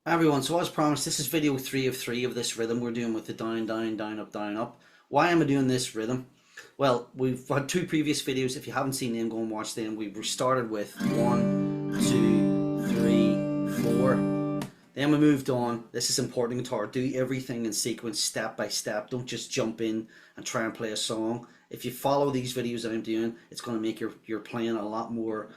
Hi everyone, so as promised, this is video 3 of 3 of this rhythm we're doing with the down, down, down, up, down, up. Why am I doing this rhythm? Well, we've had two previous videos. If you haven't seen them, go and watch them. We started with 1, 2, 3, 4. Then we moved on. This is important in guitar. Do everything in sequence, step by step. Don't just jump in and try and play a song. If you follow these videos that I'm doing, it's going to make your playing a lot more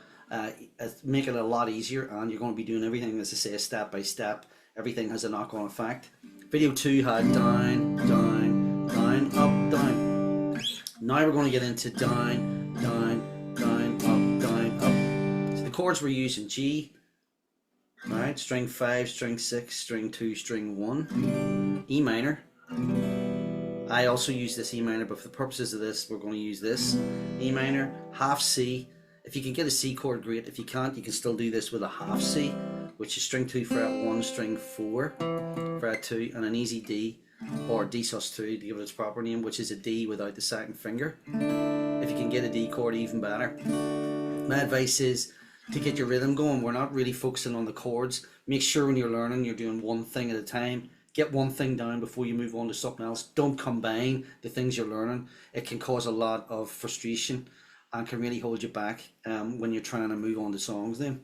make it a lot easier, and you're going to be doing everything, as I say, step by step. Everything has a knock-on effect. Video 2 had down, down, down, up, down. Now we're going to get into down, down, down, up, down, up. So the chords we're using: G, right, string 5, string 6, string 2, string 1, E minor. I also use this E minor, but for the purposes of this, we're going to use this E minor, half C. If you can get a C chord, great. If you can't, you can still do this with a half C, which is string 2 fret 1, string 4 fret 2, and an easy D, or D sus2 to give it its proper name, which is a D without the second finger. If you can get a D chord, even better. My advice is to get your rhythm going. We're not really focusing on the chords. Make sure when you're learning, you're doing one thing at a time. Get one thing down before you move on to something else. Don't combine the things you're learning. It can cause a lot of frustration and can really hold you back when you're trying to move on to songs then.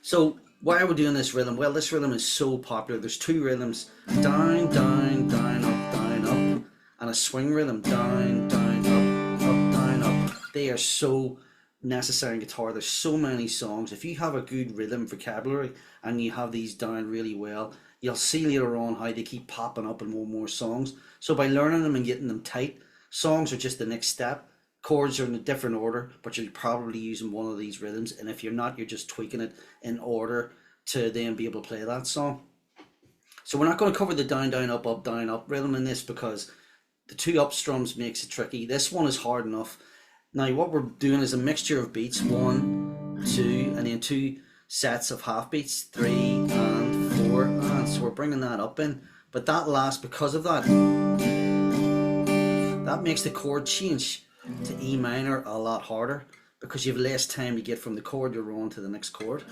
So why are we doing this rhythm? Well, this rhythm is so popular. There's two rhythms: down, down, down, up, and a swing rhythm: down, down, up, down, up. They are so necessary in guitar. There's so many songs. If you have a good rhythm vocabulary and you have these down really well, you'll see later on how they keep popping up in more and more songs. So by learning them and getting them tight, songs are just the next step. Chords are in a different order, but you're probably using one of these rhythms, and if you're not, you're just tweaking it in order to then be able to play that song. So we're not going to cover the down, down, up rhythm in this, because the two up strums makes it tricky. This one is hard enough. Now what we're doing is a mixture of beats: 1, 2, and then 2 sets of half beats, 3 and 4, and so we're bringing that up in. But that last, because of that, that makes the chord change to E minor a lot harder, because you have less time to get from the chord you're on to the next chord.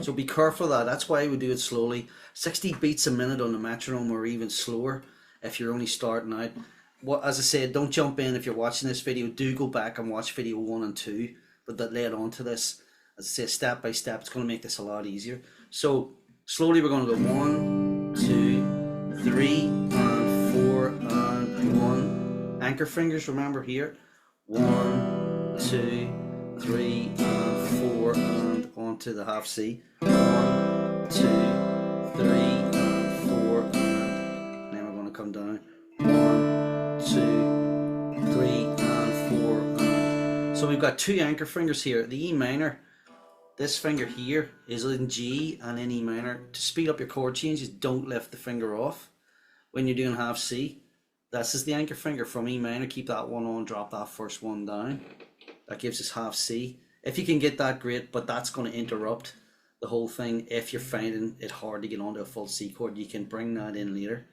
So be careful of that. That's why we do it slowly. 60 beats a minute on the metronome, or even slower if you're only starting out. What, as I said, don't jump in if you're watching this video. Do go back and watch video 1 and 2, but that led on to this. As I say, step by step, it's going to make this a lot easier. So slowly we're going to go 1, 2, 3, and 4, and 1. Anchor fingers, remember here: 1, 2, 3, and 4, and onto the half C. 1, 2, 3, and 4, and then we're going to come down. 1, 2, 3, and 4, and so we've got two anchor fingers here. The E minor, this finger here, is in G and in E minor. To speed up your chord changes, don't lift the finger off when you're doing half C. This is the anchor finger from E minor. Keep that one on, drop that first one down. That gives us half C. If you can get that, great, but that's going to interrupt the whole thing. If you're finding it hard to get onto a full C chord, you can bring that in later.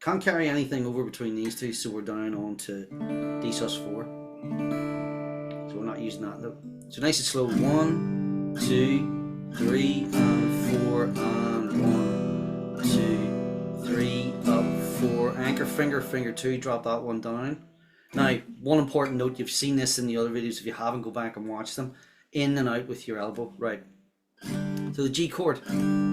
Can't carry anything over between these two, so we're down on to D sus4. So we're not using that though. So nice and slow: 1, 2, 3, and 4, and 1, 2, 3, up, 4, anchor finger, finger 2, drop that one down. Now, one important note: you've seen this in the other videos. If you haven't, go back and watch them. In and out with your elbow, right. So the G chord,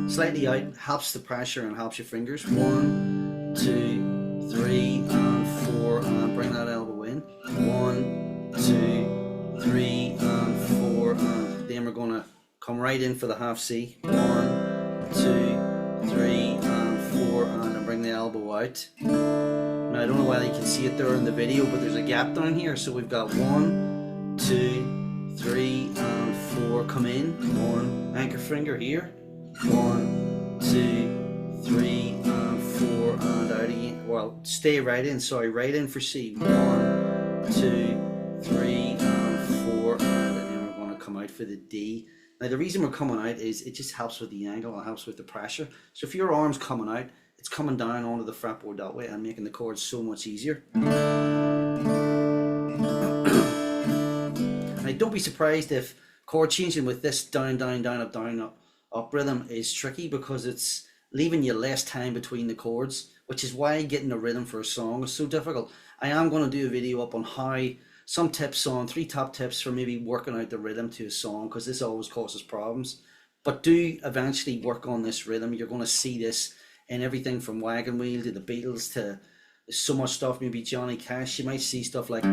slightly out, helps the pressure and helps your fingers. 1, 2, 3, and 4, and bring that elbow in. 1, 2, 3, and 4, and then we're going to come right in for the half C. 1, 2, 3, and 4, and then bring the elbow out. Now I don't know whether you can see it there in the video, but there's a gap down here. So we've got 1, 2, 3, and 4. Come in. 1, anchor finger here. 1, 2, 3, and 4, and out again. Well, stay right in. Sorry, right in for C. 1, 2, 3, and 4, and then we're going to come out for the D. Now the reason we're coming out is it just helps with the angle. It helps with the pressure. So if your arm's coming out, it's coming down onto the fretboard that way and making the chords so much easier. Now don't be surprised if chord changing with this down, down, down, up, up rhythm is tricky because it's leaving you less time between the chords, which is why getting a rhythm for a song is so difficult. I am going to do a video up on how some tips on 3 top tips for maybe working out the rhythm to a song, because this always causes problems. But do eventually work on this rhythm. You're going to see this in everything from Wagon Wheel to the Beatles to so much stuff. Maybe Johnny Cash. You might see stuff like.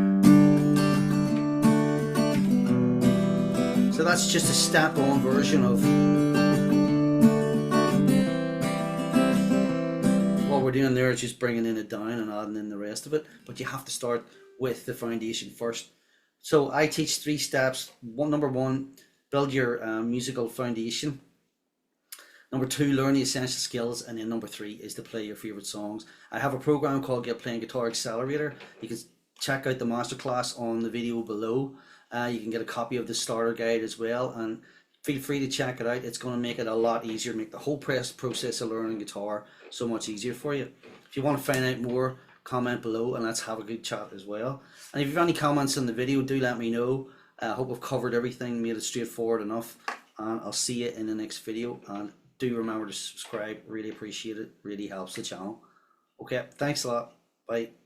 So that's just a step on version of what we're doing there, is just bringing in it down and adding in the rest of it. But you have to start with the foundation first. So I teach 3 steps. Number 1, build your musical foundation. Number 2, learn the essential skills. And then number 3 is to play your favorite songs. I have a program called Get Playing Guitar Accelerator. You can check out the masterclass on the video below. You can get a copy of the starter guide as well, and feel free to check it out. It's going to make it a lot easier, make the whole process of learning guitar so much easier for you. If you want to find out more, comment below and let's have a good chat as well. And if you have any comments on the video, do let me know. I hope I've covered everything, made it straightforward enough, and I'll see you in the next video. And do remember to subscribe, really appreciate it, really helps the channel. Okay, thanks a lot, bye.